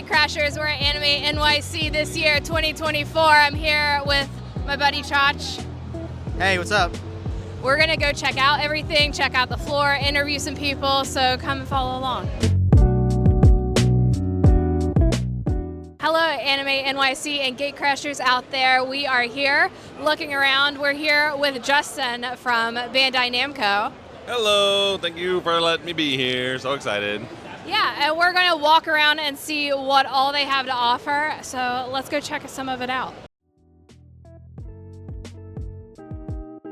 GateCrashers. We're at Anime NYC this year, 2024. I'm here with my buddy Chach. Hey, what's up? We're gonna go check out everything, check out the floor, interview some people, so come and follow along. Hello, Anime NYC and GateCrashers out there. We are here looking around. We're here with Justin from Bandai Namco. Hello, thank you for letting me be here. So excited. Yeah, and we're gonna walk around and see what all they have to offer. So let's go check some of it out.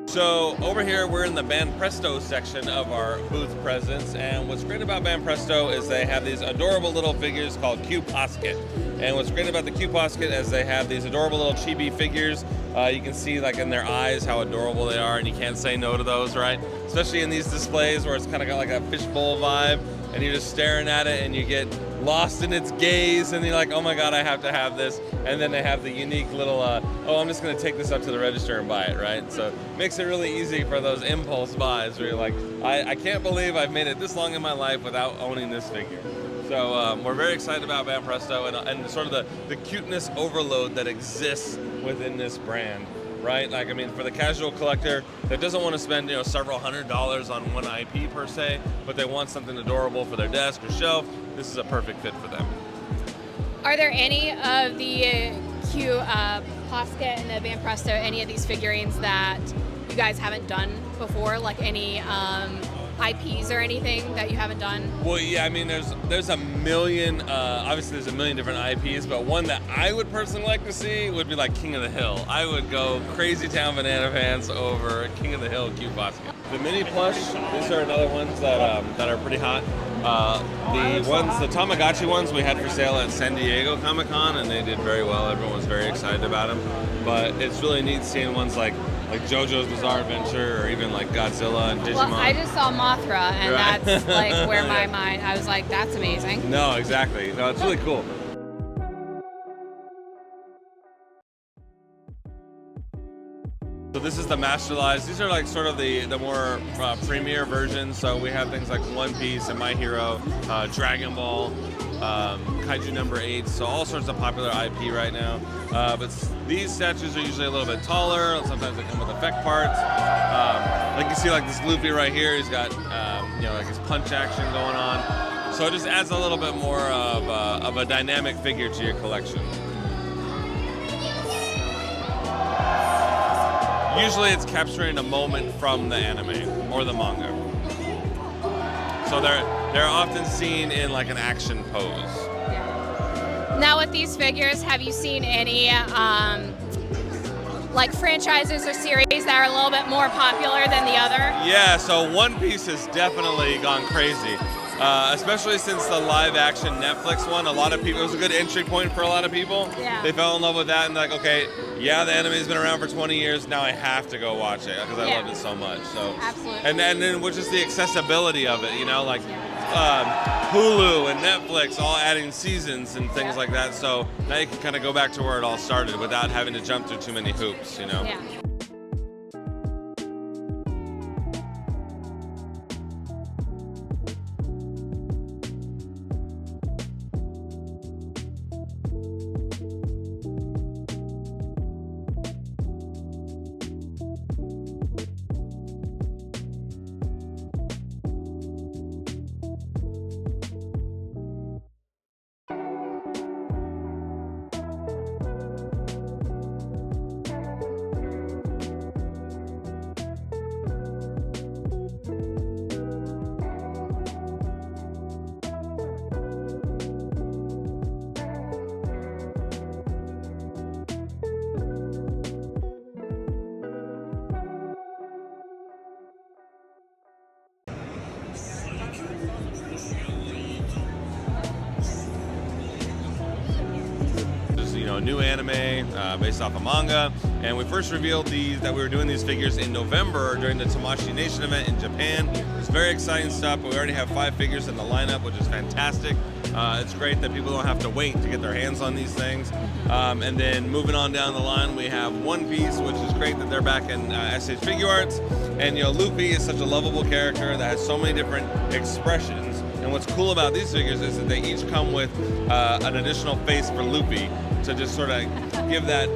So over here, we're in the Banpresto section of our booth presence, and what's great about Banpresto is they have these adorable little figures called Q Posket. And what's great about the Q Posket is they have these adorable little chibi figures. You can see like in their eyes how adorable they are, and you can't say no to those, right? Especially in these displays where it's kind of got like a fishbowl vibe, and you're just staring at it and you get lost in its gaze, and you're like, oh my god, I have to have this. And then they have the unique little, oh, I'm just gonna take this up to the register and buy it, right? So it makes it really easy for those impulse buys where you're like, I can't believe I've made it this long in my life without owning this figure. So we're very excited about Banpresto and sort of the cuteness overload that exists within this brand, right? Like, I mean, for the casual collector that doesn't want to spend, you know, several $100s on one IP per se, but they want something adorable for their desk or shelf, this is a perfect fit for them. Are there any of the Q Posket and the Banpresto, any of these figurines that you guys haven't done before, like any IPs or anything that you haven't done? Well, yeah, I mean, there's a million, obviously there's a million different IPs, but one that I would personally like to see would be like King of the Hill. I would go crazy town banana pants over King of the Hill Q Posket. The mini plush, these are another ones that are pretty hot. The Tamagotchi ones we had for sale at San Diego Comic-Con, and they did very well. Everyone was very excited about them. But it's really neat seeing ones like JoJo's Bizarre Adventure, or even like Godzilla and Digimon. Well, I just saw Mothra, and right? that's like where my mind, I was like, that's amazing. No, exactly. No, it's really cool. So this is the Masterlize. These are like sort of the more premier versions. So we have things like One Piece and My Hero, Dragon Ball, Kaiju number 8. So all sorts of popular IP right now. But these statues are usually a little bit taller. Sometimes they come with effect parts. Like you see, like this Luffy right here. He's got you know, like his punch action going on. So it just adds a little bit more of a dynamic figure to your collection. Usually it's capturing a moment from the anime or the manga. So they're often seen in like an action pose. Yeah. Now with these figures, have you seen any like franchises or series that are a little bit more popular than the other? Yeah, so One Piece has definitely gone crazy. Especially since the live action Netflix one, a lot of people, it was a good entry point for a lot of people. Yeah. They fell in love with that and like, okay, yeah, the anime's been around for 20 years, now I have to go watch it because I love it so much. So absolutely. And then which is the accessibility of it, you know, like Hulu and Netflix all adding seasons and things like that. So now you can kind of go back to where it all started without having to jump through too many hoops, you know. Yeah. new anime based off a manga. And we first revealed that we were doing these figures in November during the Tamashii Nation event in Japan. It's very exciting stuff. We already have 5 figures in the lineup, which is fantastic. It's great that people don't have to wait to get their hands on these things. And then moving on down the line, we have One Piece, which is great that they're back in SH Figure Arts. And Luffy is such a lovable character that has so many different expressions. And what's cool about these figures is that they each come with an additional face for Luffy to just sort of give that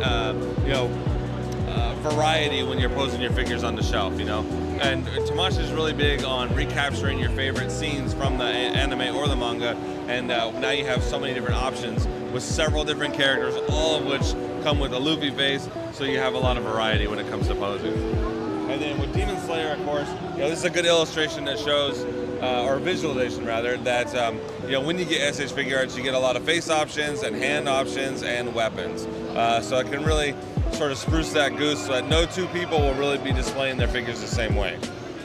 variety when you're posing your figures on the shelf, And Tamashii is really big on recapturing your favorite scenes from the anime or the manga, and now you have so many different options with several different characters, all of which come with a Luffy face, so you have a lot of variety when it comes to posing. And then with Demon Slayer, of course, this is a good illustration that shows, or visualization rather, that when you get SH Figure Arts, you get a lot of face options and hand options and weapons. So it can really sort of spruce that goose so that no two people will really be displaying their figures the same way,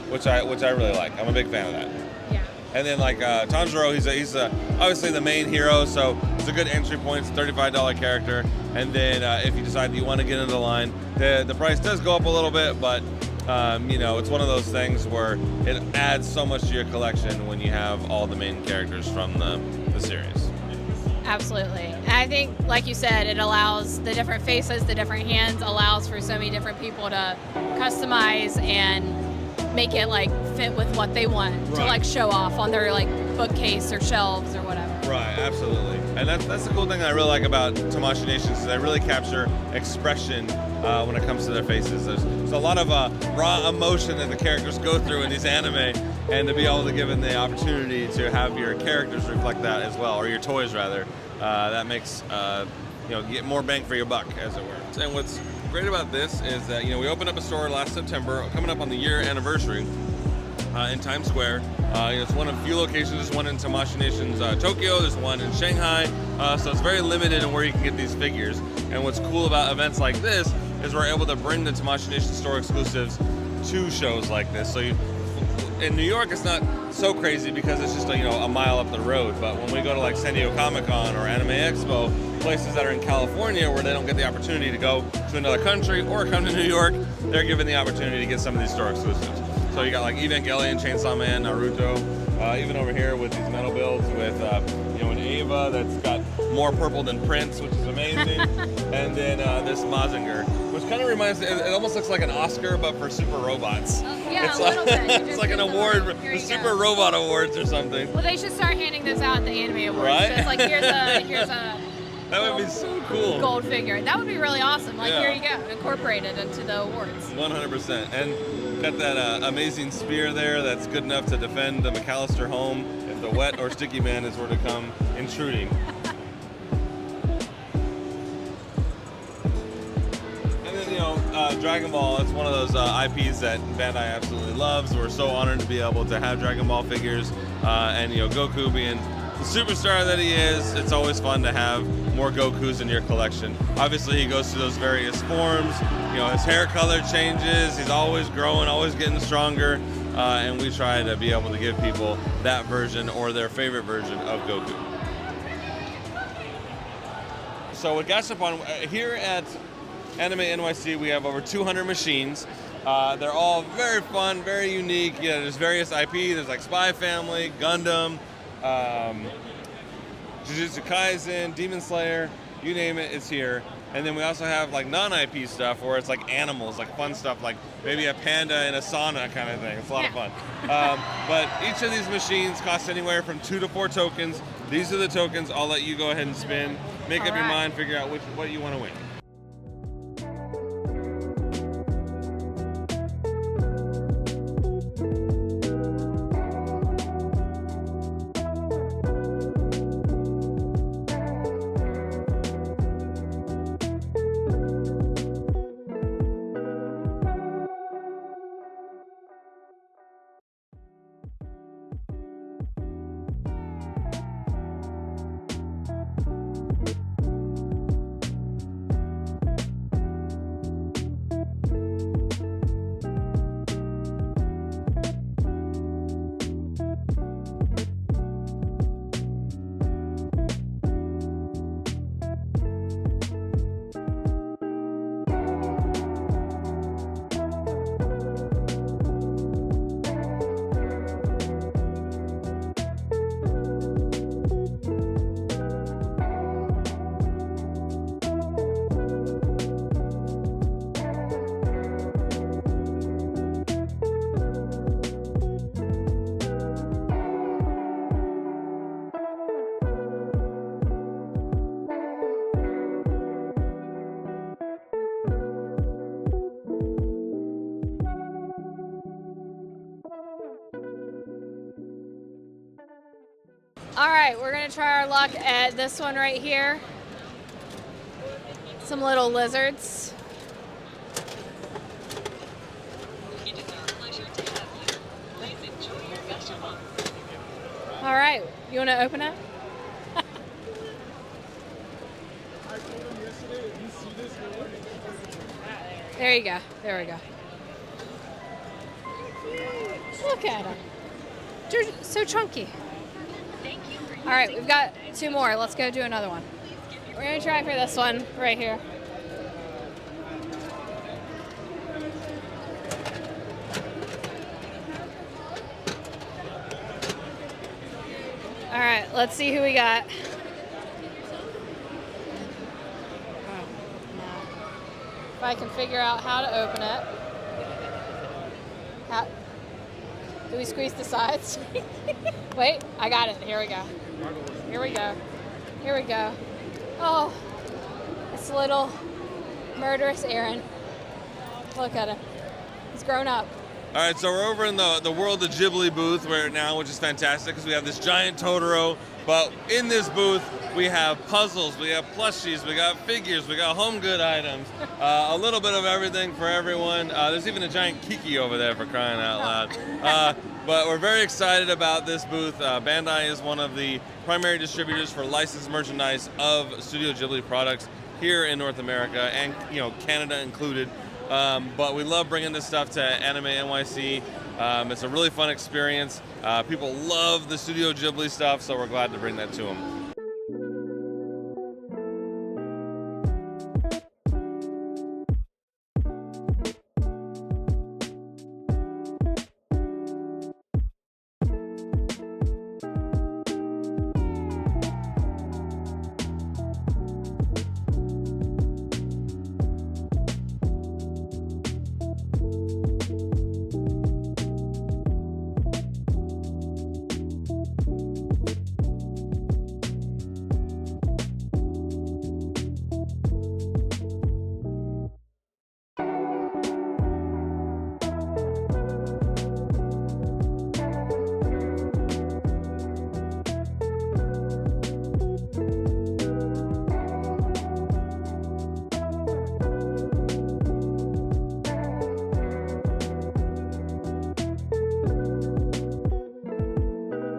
which I really like. I'm a big fan of that. Yeah. And then Tanjiro, he's obviously the main hero, so it's a good entry point. It's a $35 character. And then if you decide that you want to get into the line, the price does go up a little bit, but it's one of those things where it adds so much to your collection when you have all the main characters from the series. Absolutely. And I think, like you said, it allows the different faces, the different hands, allows for so many different people to customize and make it fit with what they want to show off on their bookcase or shelves or whatever. Right, absolutely. And that's the cool thing I really like about Tamashii Nations is they really capture expression when it comes to their faces. There's a lot of raw emotion that the characters go through in these anime, and to be able to give them the opportunity to have your characters reflect that as well, or your toys rather, that makes get more bang for your buck, as it were. And what's great about this is that we opened up a store last September, coming up on the year anniversary. In Times Square. It's one of few locations. There's one in Tamashii Nation's Tokyo, there's one in Shanghai, so it's very limited in where you can get these figures. And what's cool about events like this is we're able to bring the Tamashii Nation store exclusives to shows like this. So in New York, it's not so crazy because it's just a mile up the road, but when we go to San Diego Comic-Con or Anime Expo, places that are in California where they don't get the opportunity to go to another country or come to New York, they're given the opportunity to get some of these store exclusives. So you got Evangelion, Chainsaw Man, Naruto, even over here with these metal builds with an Ava that's got more purple than Prince, which is amazing, and then this Mazinger, which kind of reminds me, it almost looks like an Oscar but for super robots. Yeah, it's a little bit. It's like an award, the Super Robot Awards or something. Well, they should start handing this out at the Anime Awards. Right? So it's here's a that would be so cool. Gold figure. That would be really awesome. Here you go, incorporated into the awards. 100%. And got that amazing spear there that's good enough to defend the McAllister home if the wet or sticky man were to come intruding. And then, Dragon Ball, it's one of those IPs that Bandai absolutely loves. We're so honored to be able to have Dragon Ball figures, and Goku being the superstar that he is, it's always fun to have more Gokus in your collection. Obviously, he goes through those various forms. His hair color changes. He's always growing, always getting stronger. And we try to be able to give people that version or their favorite version of Goku. So with Gashapon, here at Anime NYC, we have over 200 machines. They're all very fun, very unique. There's various IP. There's Spy Family, Gundam, Jujutsu Kaisen, Demon Slayer, you name it, it's here. And then we also have non-IP stuff where it's animals, fun stuff, maybe a panda in a sauna kind of thing. It's a lot of fun. But each of these machines costs anywhere from 2 to 4 tokens. These are the tokens. I'll let you go ahead and spin, make up your mind, figure out what you want to win. All right, we're gonna try our luck at this one right here. Some little lizards. All right, you wanna open it? There you go, there we go. Look at them. They're so chunky. All right, we've got 2 more. Let's go do another one. We're gonna try for this one right here. All right, let's see who we got. Oh, no. If I can figure out how to open it. Do we squeeze the sides? Wait, I got it. Here we go. Here we go. Here we go. Oh, it's little murderous Aaron. Look at him. He's grown up. All right, so we're over in the World of Ghibli booth right now, which is fantastic because we have this giant Totoro. But in this booth, we have puzzles, we have plushies, we got figures, we got home good items, a little bit of everything for everyone. There's even a giant Kiki over there for crying out loud. But we're very excited about this booth. Bandai is one of the primary distributors for licensed merchandise of Studio Ghibli products here in North America and Canada included. But we love bringing this stuff to Anime NYC. It's a really fun experience. People love the Studio Ghibli stuff, so we're glad to bring that to them.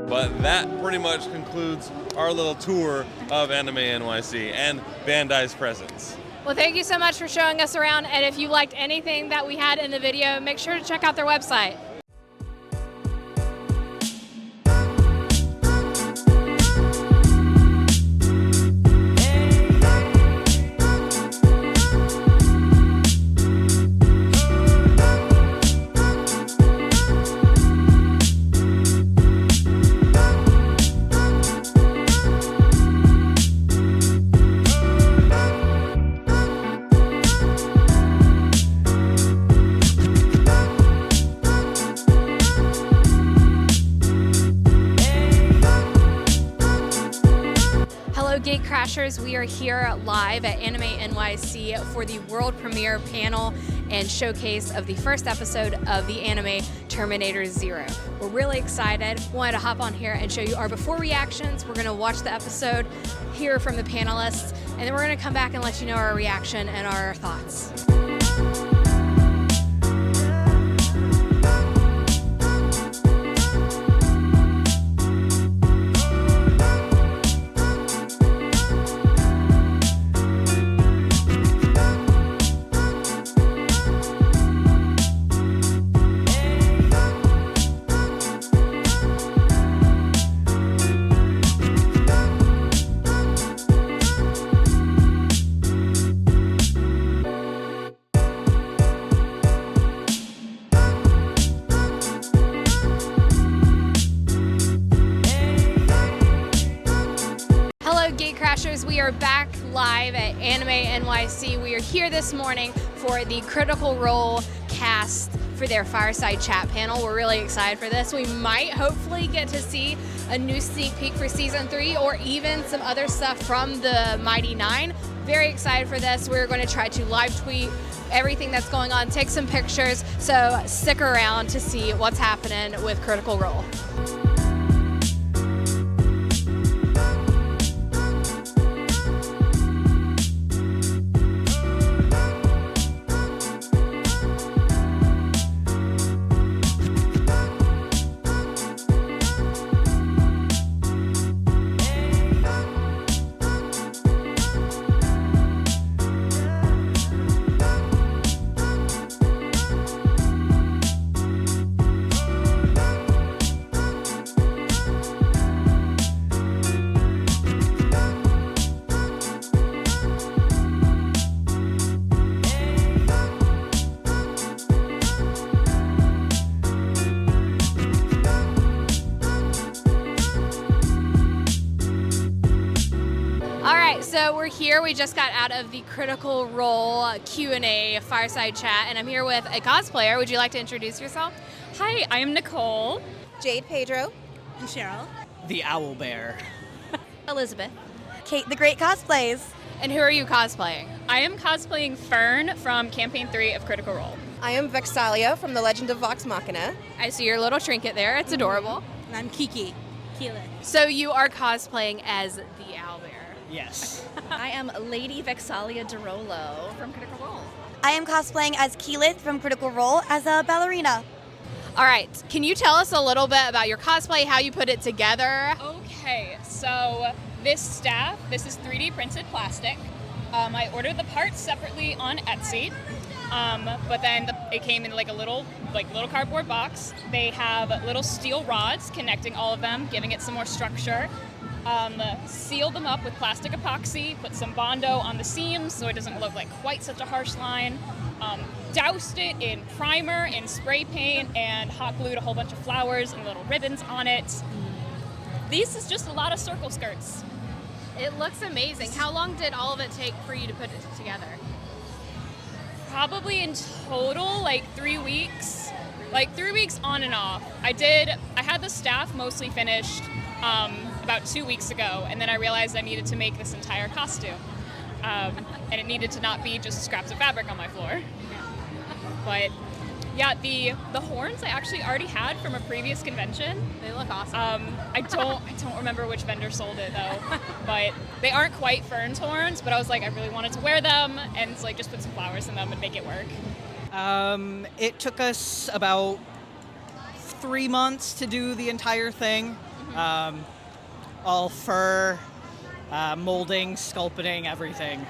But that pretty much concludes our little tour of Anime NYC and Bandai's presence. Well, thank you so much for showing us around. And if you liked anything that we had in the video, make sure to check out their website. GateCrashers, we are here live at Anime NYC for the world premiere panel and showcase of the first episode of the anime Terminator 0. We're really excited. Wanted to hop on here and show you our before reactions. We're going to watch the episode, hear from the panelists, and then we're going to come back and let you know our reaction and our thoughts. GateCrashers, we are back live at Anime NYC. We are here this morning for the Critical Role cast for their fireside chat panel. We're really excited for this. We might hopefully get to see a new sneak peek for season 3 or even some other stuff from the Mighty 9. Very excited for this. We're going to try to live tweet everything that's going on, take some pictures, so stick around to see what's happening with Critical Role. So we're here. We just got out of the Critical Role Q&A fireside chat, and I'm here with a cosplayer. Would you like to introduce yourself? Hi, I'm Nicole. Jade Pedro. And Cheryl. The Owl Bear. Elizabeth. Kate the Great Cosplays. And who are you cosplaying? I am cosplaying Fern from Campaign 3 of Critical Role. I am Vexalia from The Legend of Vox Machina. I see your little trinket there. It's adorable. And I'm Kiki. Keelan. So you are cosplaying as the owlbear. Yes. I am Lady Vexalia DeRollo from Critical Role. I am cosplaying as Keyleth from Critical Role as a ballerina. All right. Can you tell us a little bit about your cosplay, how you put it together? Okay, so this staff, this is 3D printed plastic. I ordered the parts separately on Etsy, but then it came in like a little cardboard box. They have little steel rods connecting all of them, giving it some more structure. Sealed them up with plastic epoxy, put some Bondo on the seams so it doesn't look like quite such a harsh line. Doused it in primer, in spray paint, and hot glued a whole bunch of flowers and little ribbons on it. This is just a lot of circle skirts. It looks amazing. How long did all of it take for you to put it together? Probably in total like 3 weeks. Like 3 weeks on and off. I had the staff mostly finished about 2 weeks ago, and then I realized I needed to make this entire costume. And it needed to not be just scraps of fabric on my floor. But yeah, the horns I actually already had from a previous convention. They look awesome. I don't remember which vendor sold it though, but they aren't quite Fern's horns. But I was like, I really wanted to wear them, and so like just put some flowers in them and make it work. It took us about 3 months to do the entire thing. All fur, molding, sculpting, everything.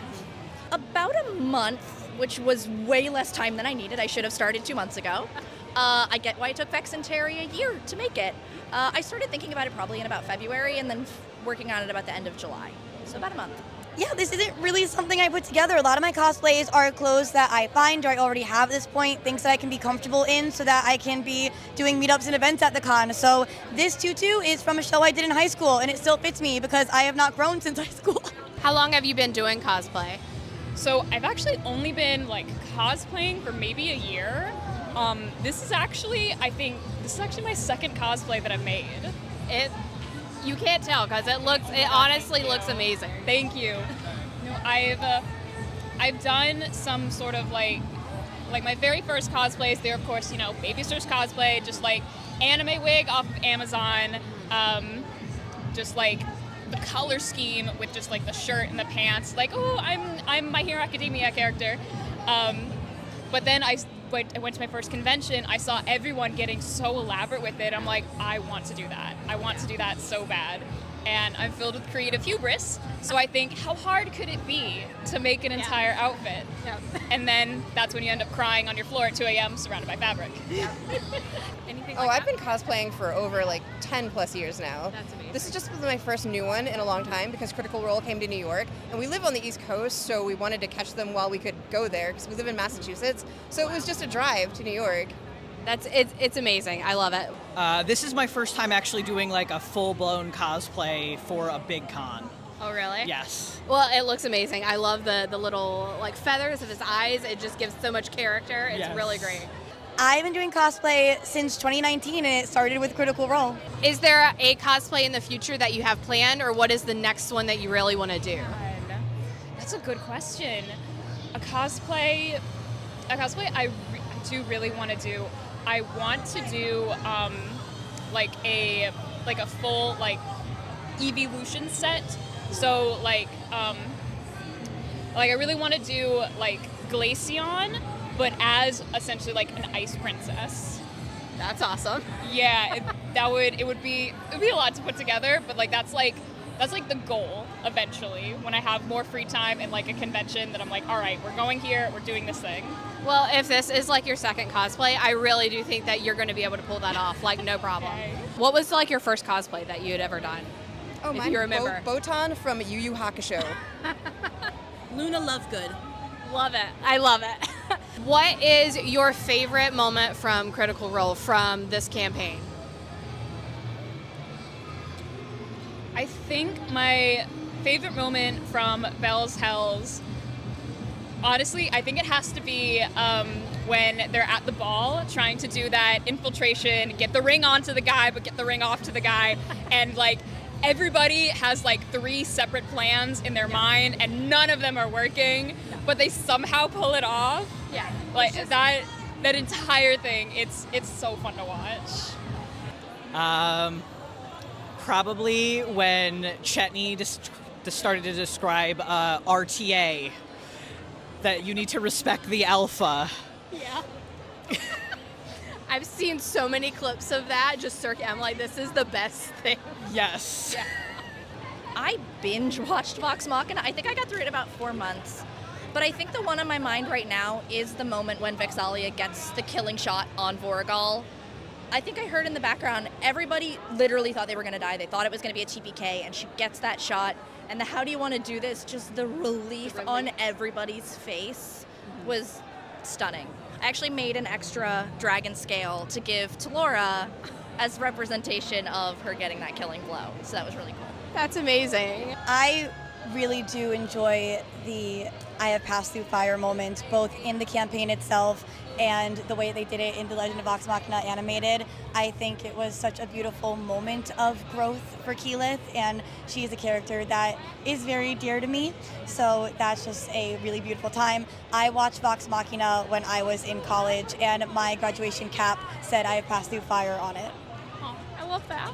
About a month, which was way less time than I needed. I should have started 2 months ago. I get why it took Vex and Terry a year to make it. I started thinking about it probably in about February and then working on it about the end of July. So about a month. Yeah, this isn't really something I put together. A lot of my cosplays are clothes that I find or I already have at this point, things that I can be comfortable in so that I can be doing meetups and events at the con. So this tutu is from a show I did in high school, and it still fits me because I have not grown since high school. How long have you been doing cosplay? So I've actually only been like cosplaying for maybe a year. This is actually my second cosplay that I've made. You can't tell because it honestly looks amazing. Thank you. No, I've done some sort of like my very first cosplays. They're of course Baby Sister's cosplay, just like anime wig off of Amazon, just like the color scheme with just like the shirt and the pants. Like I'm My Hero Academia character. But then I went to my first convention. I saw everyone getting so elaborate with it. I'm like, I want to do that. I want to do that so bad. And I'm filled with creative hubris. So I think, how hard could it be to make an entire outfit? Yeah. And then that's when you end up crying on your floor at 2 a.m. surrounded by fabric. Anything Oh, like I've that? been cosplaying for over like 10 plus years now. That's amazing. This is just my first new one in a long time because Critical Role came to New York, and we live on the East Coast, so we wanted to catch them while we could go there because we live in Massachusetts. So it was just a drive to New York. It's amazing. I love it. This is my first time actually doing like a full-blown cosplay for a big con. Oh, really? Yes. Well, it looks amazing. I love the little like feathers of his eyes. It just gives so much character. It's Yes. really great. I've been doing cosplay since 2019, and it started with Critical Role. Is there a cosplay in the future that you have planned, or what is the next one that you really want to do? That's a good question. A cosplay I do really want to do. I want to do like a full like evolution set. So like I really want to do like Glaceon, but as essentially like an ice princess. That's awesome. Yeah, it would be a lot to put together, but like that's like the goal eventually when I have more free time and like a convention that I'm like, all right, we're going here, we're doing this thing. Well, if this is like your second cosplay, I really do think that you're going to be able to pull that off, like no problem. Okay. What was like your first cosplay that you had ever done? Oh, If mine you remember. Botan from Yu Yu Hakusho. Luna Lovegood. Love it. I love it. What is your favorite moment from Critical Role from this campaign? I think my favorite moment from Bell's Hells. Honestly, I think it has to be when they're at the ball trying to do that infiltration, get the ring onto the guy, but get the ring off to the guy. And like everybody has like 3 separate plans in their mind and none of them are working, but they somehow pull it off. Yeah. Like that entire thing, it's so fun to watch. Probably when Chetney just started to describe RTA, that you need to respect the alpha. Yeah. I've seen so many clips of that. I'm like, this is the best thing. Yes. Yeah. I binge watched Vox Machina. I think I got through it in about 4 months. But I think the one on my mind right now is the moment when Vex'ahlia gets the killing shot on Voragal. I think I heard in the background, everybody literally thought they were going to die. They thought it was going to be a TPK, and she gets that shot. And the how do you want to do this, just the relief on everybody's face was stunning. I actually made an extra dragon scale to give to Laura as representation of her getting that killing blow. So that was really cool. That's amazing. I really do enjoy the I have passed through fire moment, both in the campaign itself and the way they did it in The Legend of Vox Machina animated. I think it was such a beautiful moment of growth for Keyleth, and she is a character that is very dear to me, so that's just a really beautiful time. I watched Vox Machina when I was in college, and my graduation cap said I have passed through fire on it. Oh, I love that.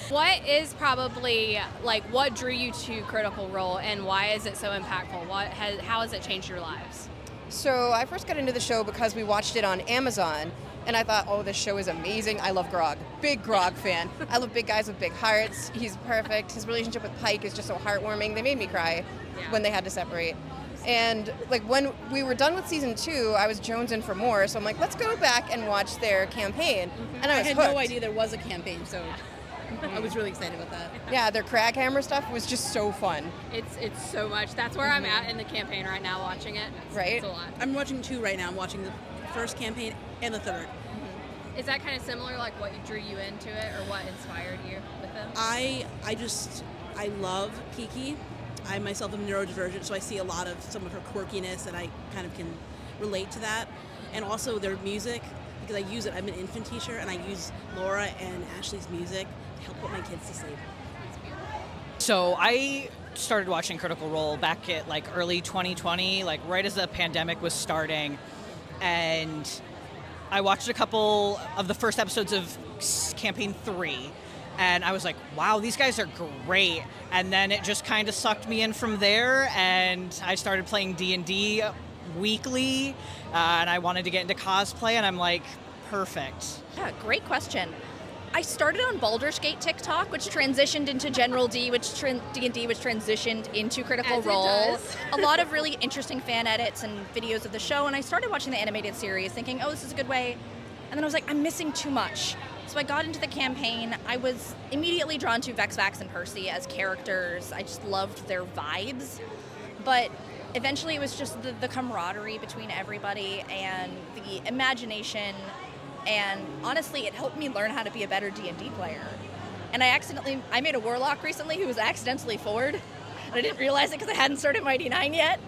What is probably, like, what drew you to Critical Role, and why is it so impactful? How has it changed your lives? So I first got into the show because we watched it on Amazon, and I thought, oh, this show is amazing. I love Grog. Big Grog fan. I love big guys with big hearts. He's perfect. His relationship with Pike is just so heartwarming. They made me cry when they had to separate. And like when we were done with season 2, I was jonesing for more, so I'm like, let's go back and watch their campaign. And I was had hooked. no idea there was a campaign, so I was really excited about that. Yeah, their Craghammer stuff was just so fun. It's so much. That's where I'm at in the campaign right now, watching it. Right. It's a lot. I'm watching 2 right now. I'm watching the first campaign and the 3rd. Is that kind of similar, like what drew you into it, or what inspired you with them? I love Kiki. I myself am neurodivergent, so I see a lot of some of her quirkiness, and I kind of can relate to that. And also their music, because I use it. I'm an infant teacher, and I use Laura and Ashley's music to help put my kids to sleep. So I started watching Critical Role back at like early 2020, like right as the pandemic was starting, and I watched a couple of the first episodes of Campaign 3, and I was like, wow, these guys are great. And then it just kind of sucked me in from there, and I started playing D&D weekly, and I wanted to get into cosplay, and I'm like, perfect. Yeah, great question. I started on Baldur's Gate TikTok, which transitioned into General D, which D&D, which transitioned into Critical As it Role. does. A lot of really interesting fan edits and videos of the show, and I started watching the animated series thinking, oh, this is a good way. And then I was like, I'm missing too much. So I got into the campaign. I was immediately drawn to Vex, Vax, and Percy as characters. I just loved their vibes. But eventually it was just the camaraderie between everybody and the imagination. And honestly, it helped me learn how to be a better D&D player. And I made a warlock recently who was accidentally forward. And I didn't realize it because I hadn't started Mighty 9 yet.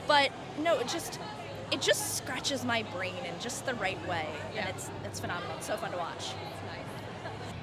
But no, it just scratches my brain in just the right way. Yeah. And it's phenomenal. It's so fun to watch.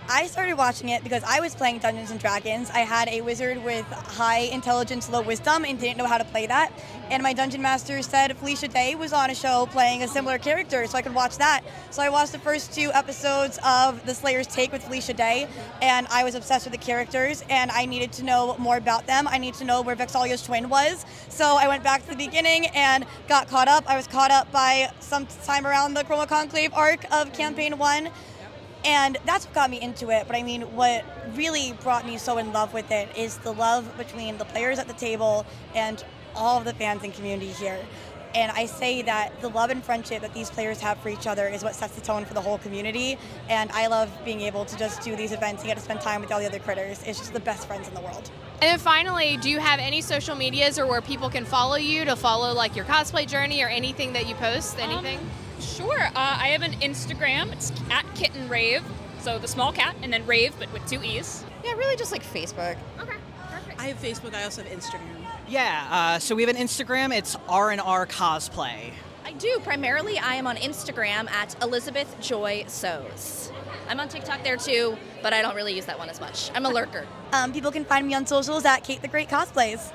I started watching it because I was playing Dungeons & Dragons. I had a wizard with high intelligence, low wisdom, and didn't know how to play that. And my dungeon master said Felicia Day was on a show playing a similar character, so I could watch that. So I watched the first 2 episodes of The Slayer's Take with Felicia Day, and I was obsessed with the characters, and I needed to know more about them. I needed to know where Vex'ahlia's twin was. So I went back to the beginning and got caught up. I was caught up by some time around the Chroma Conclave arc of Campaign 1. And that's what got me into it. But I mean, what really brought me so in love with it is the love between the players at the table and all of the fans and community here. And I say that the love and friendship that these players have for each other is what sets the tone for the whole community. And I love being able to just do these events and get to spend time with all the other critters. It's just the best friends in the world. And then finally, do you have any social medias or where people can follow you to follow like your cosplay journey or anything that you post? Anything? Sure. I have an Instagram. It's @kittenrave. So the small cat and then rave, but with 2 E's. Yeah, really just like Facebook. Okay, perfect. I have Facebook. I also have Instagram. Yeah, so we have an Instagram. It's R&R Cosplay. I do. Primarily, I am on Instagram at Elizabeth Joy Sews. I'm on TikTok there too, but I don't really use that one as much. I'm a lurker. People can find me on socials at Kate the Great Cosplays.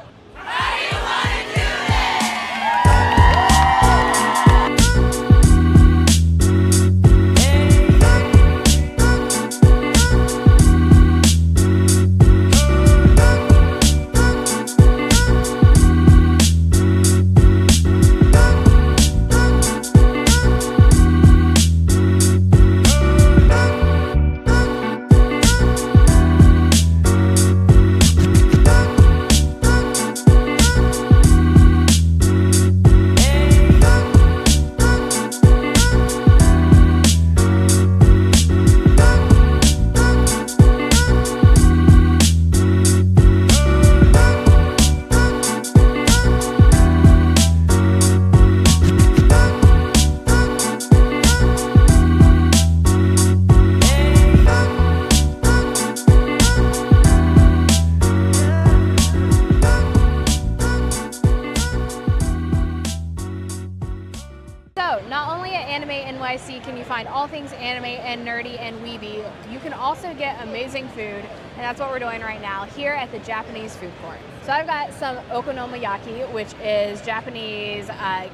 So, not only at Anime NYC can you find all things anime and nerdy and weeby, you can also get amazing food, and that's what we're doing right now here at the Japanese food court. So I've got some okonomiyaki, which is Japanese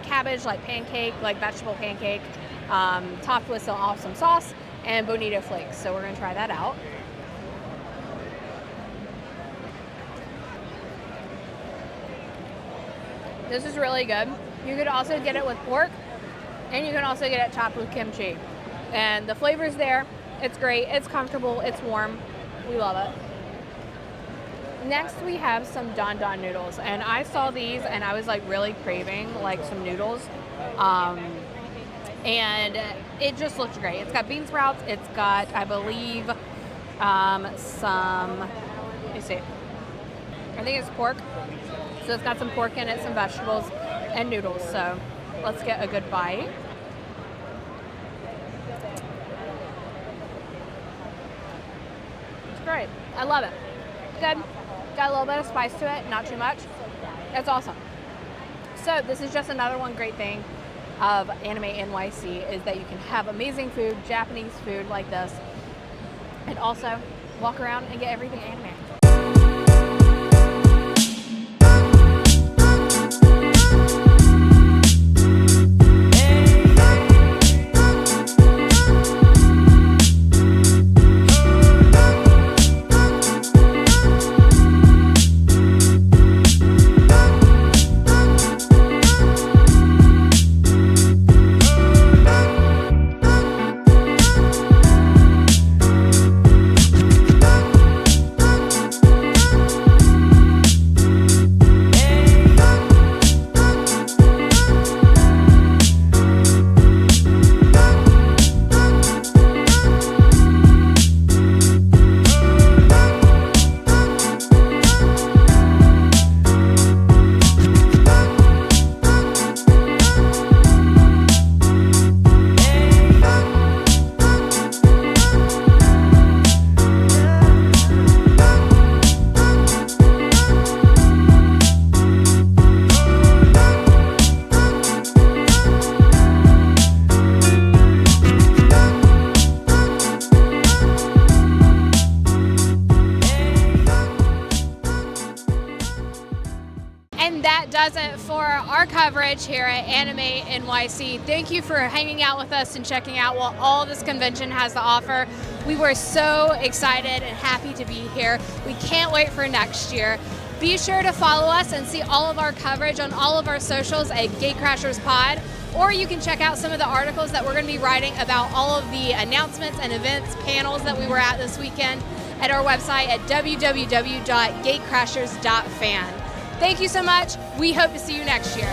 cabbage, like pancake, like vegetable pancake, topped with some awesome sauce and bonito flakes. So we're gonna try that out. This is really good. You could also get it with pork, and you can also get it topped with kimchi. And the flavor's there. It's great. It's comfortable. It's warm. We love it. Next, we have some don don noodles. And I saw these, and I was like really craving like some noodles. And it just looks great. It's got bean sprouts. It's got, I believe, some, let me see. I think it's pork. So it's got some pork in it, some vegetables, and noodles. So let's get a good bite. It's great. I love it. Good. Got a little bit of spice to it, not too much. It's awesome. So this is just another one great thing of Anime NYC is that you can have amazing food, Japanese food like this, and also walk around and get everything anime. Does it for our coverage here at Anime NYC. Thank you for hanging out with us and checking out what all this convention has to offer. We were so excited and happy to be here. We can't wait for next year. Be sure to follow us and see all of our coverage on all of our socials at GateCrashers Pod, or you can check out some of the articles that we're going to be writing about all of the announcements and events, panels that we were at this weekend at our website at www.gatecrashers.fan. Thank you so much. We hope to see you next year.